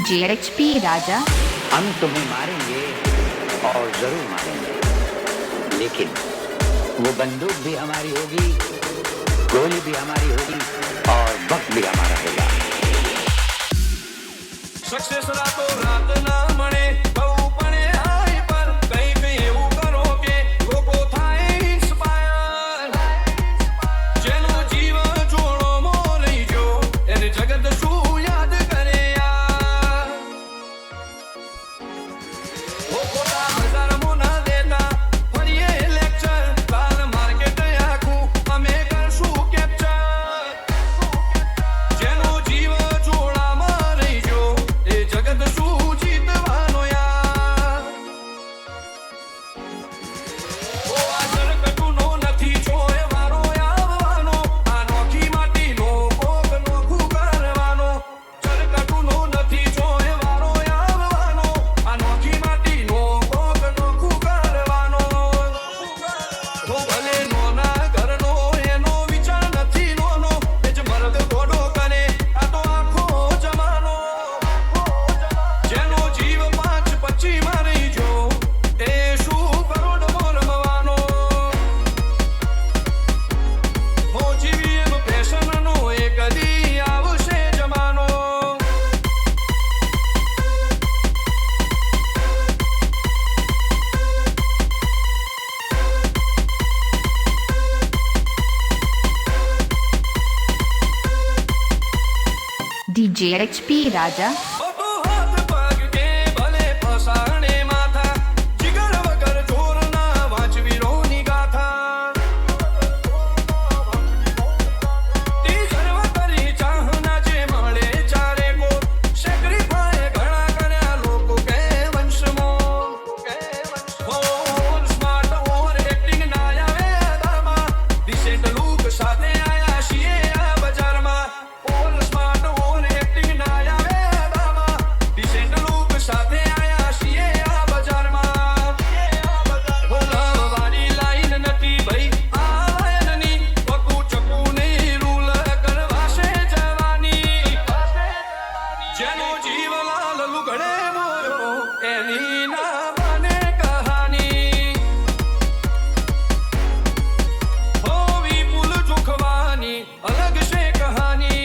DJ HP राजा। हम तुम्हें मारेंगे और जरूर मारेंगे, लेकिन वो बंदूक भी हमारी होगी, गोली भी हमारी होगी और वक्त भी हमारा होगा। सक्सेस रातो रात ना मणे बहु पणे हाई पर કંઈક એવું કરો કે લોકો થાય ઇન્સ્પાયર, જેનો જીવ જોડો મોરી જો એને જગત શું યાદ કરે યાર. ઓ પોતા હજાર મોના દેતા ફરીએ લેક્ચર, કાલ માર્કેટ આખું અમે કરશું કેપ્ચર, જેનો જીવ જોડામાં રહી જો એ જગત શું જીતવાનો યાર. ઓ આ જરકટુનો નથી જોએ વારો આવવાનો, આ નોખી માટીનો કોક નોખું કરવાનો. જરકટુનો નથી જોએ વારો આવવાનો, આ નોખી માટીનો કોક નોખું કરવાનો. ઓ ભલે નોના ઘરનો એનો વિચાર નથી નોનો, એ જ મરદ ઘોડો કરે આ તો આખો જમાનો. જેનો જીવ 5-25 માં રહી જો એ શું કરોડમાં રમવાનો. હો જીવી એનો ફેશનનો એ કદી આવશે જમાનો. डीजे एचपी राजा। બધું હાથ પગ કે ભલે ફસાણે માથા, જીગર વગર જોરના વાંચવીરોની ગાથા. ટીચર વગરી ચાહના જે મળે ચારે કો, સેક્રિફાય ઘણા કર્યા લોકો કે વંશમો. ઓર સ્માર્ટ ઓર એક્ટિંગ ના આવે અદામાં, ડિસેન્ટ લુક સાથે આયા છીએ આ બજારમાં. ઓર સ્માર્ટ ઓર એક્ટિંગ ના આવે અદામાં, ડિસેન્ટ લુક સાથે આયા છીએ આ બજારમાં. ઓ લવવાળી લાઈન નથી ભઈ આ લાયનની, પકુ ચકુ ની રૂલ કરવાશે જવાની. જેનો જીવ લાલ લુગડે મોર્યો એની ના બને કહાની. હો વિપુલ જોખવાની અલગ છે કહાની.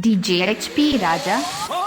डीजे एचपी राजा। ઓ